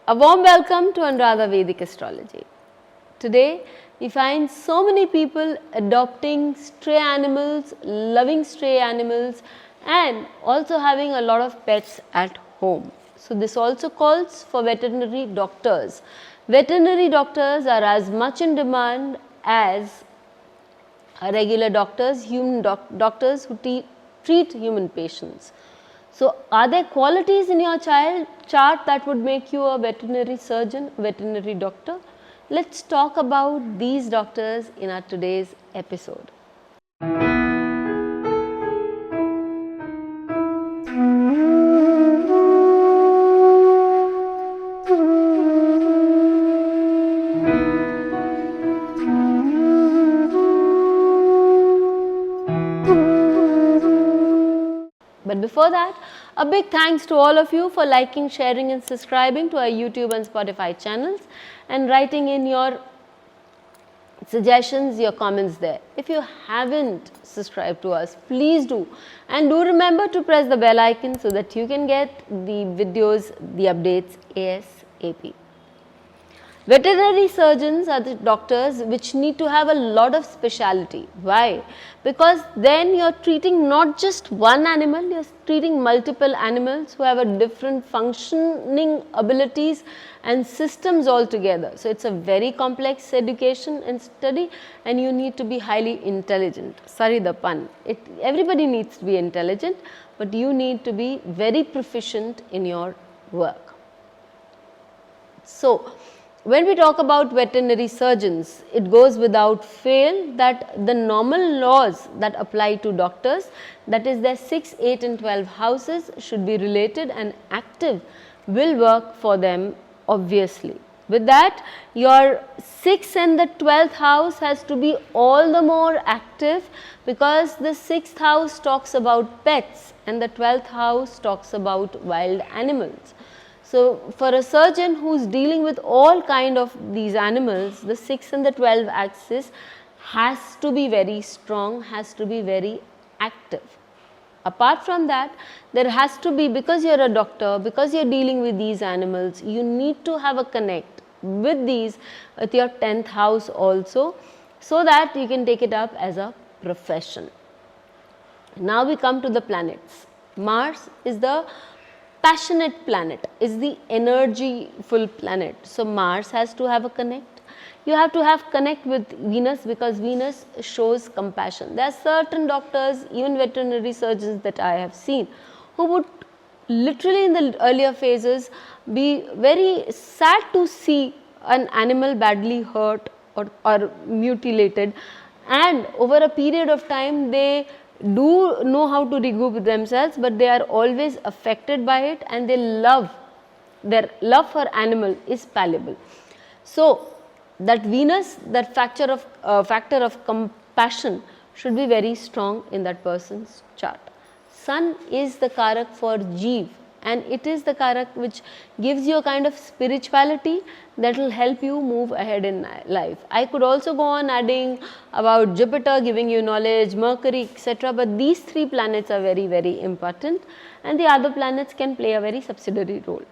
A warm welcome to Anuradha Vedic Astrology. Today we find so many people adopting stray animals, loving stray animals and also having a lot of pets at home. So this also calls for veterinary doctors. Veterinary doctors are as much in demand as regular doctors, human doctors who treat human patients. So, are there qualities in your child chart that would make you a veterinary surgeon, veterinary doctor? Let's talk about these doctors in our today's episode. But before that, a big thanks to all of you for liking, sharing and subscribing to our YouTube and Spotify channels and writing in your suggestions, your comments there. If you haven't subscribed to us, please do, and do remember to press the bell icon so that you can get the videos, the updates ASAP. Veterinary surgeons are the doctors which need to have a lot of speciality. Why? Because then you are treating not just one animal, you are treating multiple animals who have a different functioning abilities and systems altogether. So, it is a very complex education and study and you need to be highly intelligent. Sorry the pun. Everybody needs to be intelligent, but you need to be very proficient in your work. So, when we talk about veterinary surgeons, it goes without fail that the normal laws that apply to doctors, that is their 6, 8 and 12 houses should be related and active will work for them obviously. With that, your 6th and the 12th house has to be all the more active because the 6th house talks about pets and the 12th house talks about wild animals. So, for a surgeon who is dealing with all kind of these animals, the 6 and the 12 axis has to be very strong, has to be very active. Apart from that, there has to be, because you are a doctor, because you are dealing with these animals, you need to have a connect with these, with your 10th house also, so that you can take it up as a profession. Now we come to the planets. Mars is the passionate planet, is the energyful planet. So, Mars has to have a connect. You have to have connect with Venus because Venus shows compassion. There are certain doctors, even veterinary surgeons that I have seen, who would literally in the earlier phases be very sad to see an animal badly hurt or mutilated, and over a period of time they do know how to regroup themselves, but they are always affected by it and they their love for animal is palpable. So, that Venus, that factor of compassion should be very strong in that person's chart. Sun is the karak for Jeev and it is the karak which gives you a kind of spirituality that will help you move ahead in life. I could also go on adding about Jupiter giving you knowledge, Mercury, etc., but these 3 planets are very, very important and the other planets can play a very subsidiary role.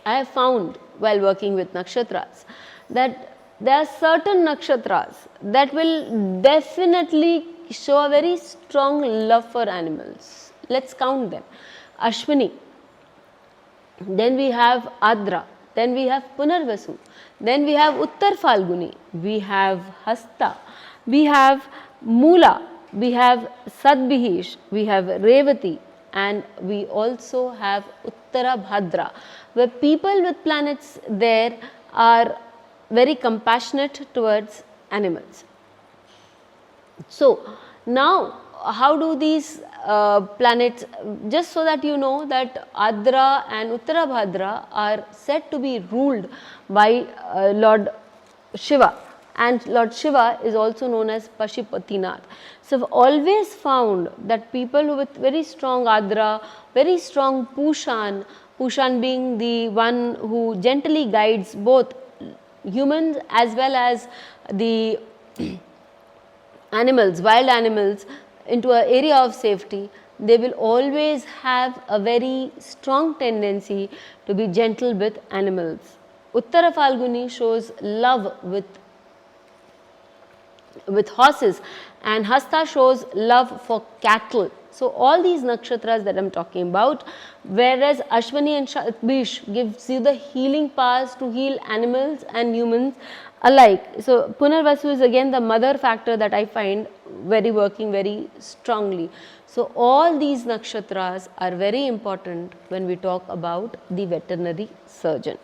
I have found while working with Nakshatras that there are certain Nakshatras that will definitely show a very strong love for animals. Let's count them. Ashwini, then we have Adra, then we have Punarvasu, then we have Uttar Falguni, we have Hasta, we have Mula, we have Sadbihish, we have Revati and we also have Uttara Bhadra, where people with planets there are very compassionate towards animals. So, now how do these planets, just so that you know that Adra and Uttara Bhadra are said to be ruled by Lord Shiva, and Lord Shiva is also known as Pashupatinath. So, I've always found that people with very strong Adra, very strong Pushan, Pushan being the one who gently guides both humans as well as the animals, wild animals into an area of safety, they will always have a very strong tendency to be gentle with animals. Uttara Falguni shows love with horses, and Hasta shows love for cattle. So, all these nakshatras that I am talking about, whereas Ashwini and Shatabish gives you the healing powers to heal animals and humans alike. So, Punarvasu is again the mother factor that I find working very strongly. So, all these nakshatras are very important when we talk about the veterinary surgeon.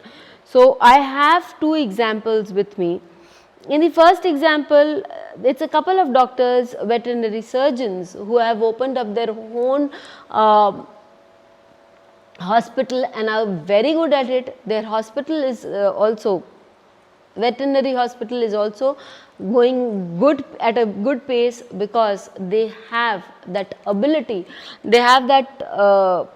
So, I have two examples with me. In the first example, it's a couple of doctors, veterinary surgeons who have opened up their own hospital and are very good at it. Their hospital is also, veterinary hospital is also going good at a good pace because they have that ability, they have that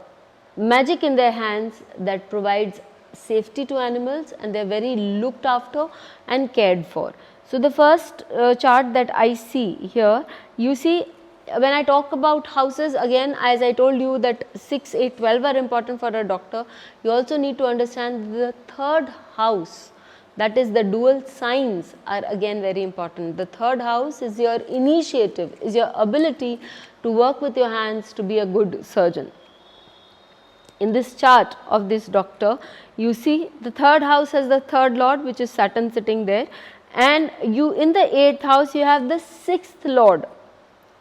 magic in their hands that provides safety to animals, and they are very looked after and cared for. So, the first chart that I see here, you see when I talk about houses, again as I told you that 6, 8, 12 are important for a doctor, you also need to understand the third house, that is the dual signs, are again very important. The third house is your initiative, is your ability to work with your hands to be a good surgeon. In this chart of this doctor, you see the third house has the third lord, which is Saturn sitting there, and you in the 8th house you have the 6th lord,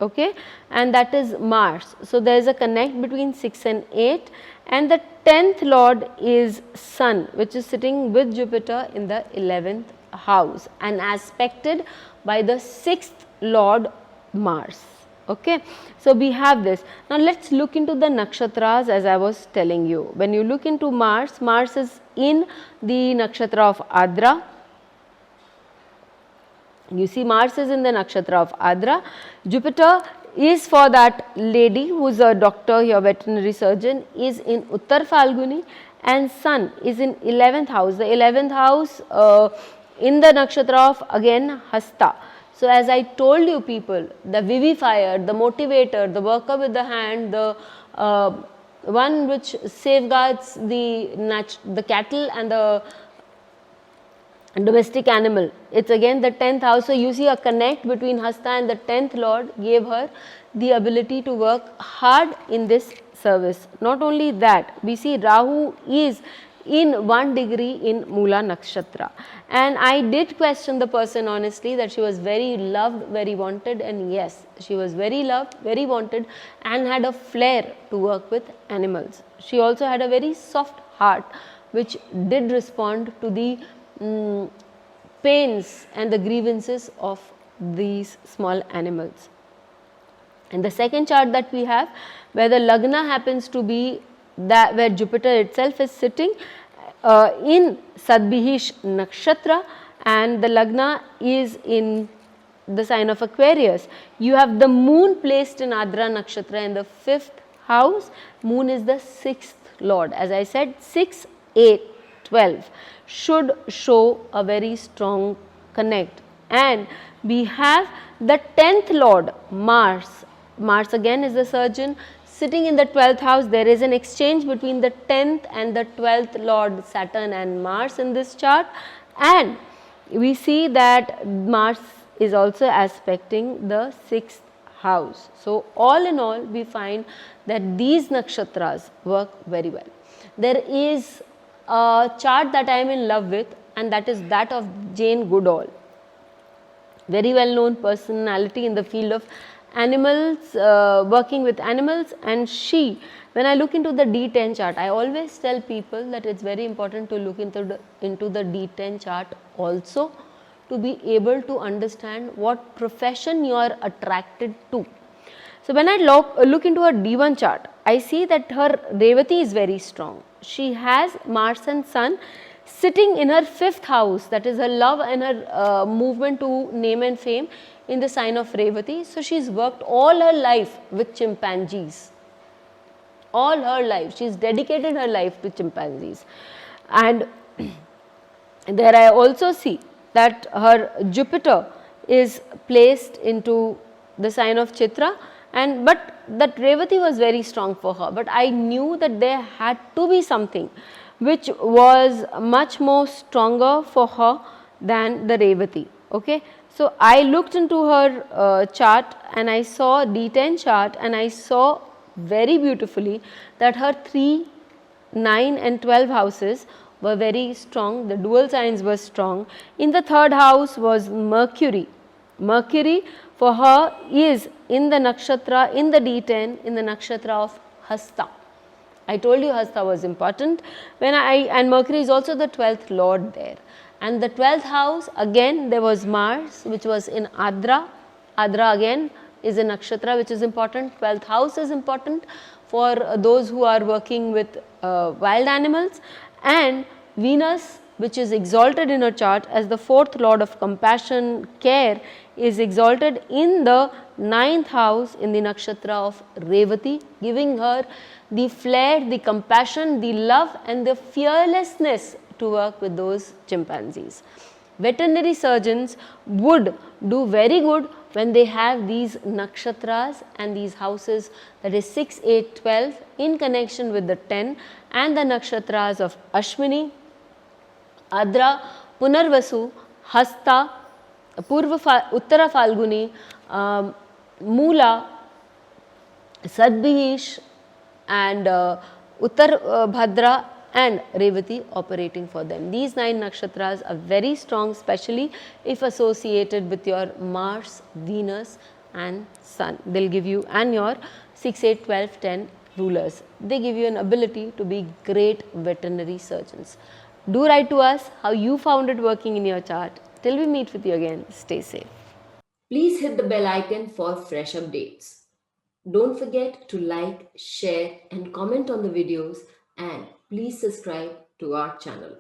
okay, and that is Mars. So, there is a connect between 6 and 8, and the 10th lord is Sun, which is sitting with Jupiter in the 11th house and aspected by the 6th lord Mars. Okay. So, we have this. Now, let us look into the nakshatras as I was telling you. When you look into Mars, Mars is in the nakshatra of Adra. You see Mars is in the nakshatra of Adra. Jupiter is for that lady who is a doctor here, veterinary surgeon, is in Uttar Falguni, and Sun is in 11th house. The 11th house in the nakshatra of again Hasta. So, as I told you people, the vivifier, the motivator, the worker with the hand, the one which safeguards the cattle and the domestic animal, it is again the 10th house. So, you see a connect between Hasta and the 10th lord gave her the ability to work hard in this service. Not only that, we see Rahu is in 1 degree in Mula Nakshatra, and I did question the person honestly that she was very loved, very wanted, and yes, she was very loved, very wanted, and had a flair to work with animals. She also had a very soft heart which did respond to the pains and the grievances of these small animals. And the second chart that we have, where the Lagna happens to be that where Jupiter itself is sitting in Sadbihish Nakshatra, and the Lagna is in the sign of Aquarius. You have the moon placed in Adra Nakshatra in the 5th house. Moon is the 6th lord. As I said, 6, 8, 12 should show a very strong connect. And we have the 10th lord Mars. Mars again is the surgeon sitting in the 12th house. There is an exchange between the 10th and the 12th lord Saturn and Mars in this chart, and we see that Mars is also aspecting the 6th house. So, all in all we find that these nakshatras work very well. There is a chart that I am in love with, and that is that of Jane Goodall, very well known personality in the field of animals, working with animals, and she, when I look into the D10 chart, I always tell people that it is very important to look into the D10 chart also to be able to understand what profession you are attracted to. So, when I look into her D1 chart, I see that her Revati is very strong. She has Mars and Sun sitting in her 5th house, that is her love and her movement to name and fame, in the sign of Revati. So, she has worked all her life with chimpanzees, all her life, she has dedicated her life to chimpanzees. And there I also see that her Jupiter is placed into the sign of Chitra, and but that Revati was very strong for her, but I knew that there had to be something which was much more stronger for her than the Revati. Okay. So, I looked into her chart and I saw D10 chart, and I saw very beautifully that her 3, 9 and 12 houses were very strong, the dual signs were strong. In the third house was Mercury. Mercury for her is in the nakshatra, in the D10, in the nakshatra of Hasta. I told you Hasta was important and Mercury is also the 12th lord there. And the 12th house, again there was Mars, which was in Adra. Adra again is a nakshatra which is important. 12th house is important for those who are working with wild animals, and Venus, which is exalted in her chart as the 4th lord of compassion, care, is exalted in the 9th house in the nakshatra of Revati, giving her the flair, the compassion, the love and the fearlessness to work with those chimpanzees. Veterinary surgeons would do very good when they have these nakshatras and these houses, that is 6, 8, 12 in connection with the 10 and the nakshatras of Ashwini, Adra, Punarvasu, Hasta, Uttara Falguni, Moola, Sadbihish and Uttar Bhadra and Revati operating for them. These 9 nakshatras are very strong, especially if associated with your Mars, Venus and Sun. They will give you, and your 6, 8, 12, 10 rulers. They give you an ability to be great veterinary surgeons. Do write to us how you found it working in your chart. Till we meet with you again, stay safe. Please hit the bell icon for fresh updates. Don't forget to like, share and comment on the videos, and please subscribe to our channel.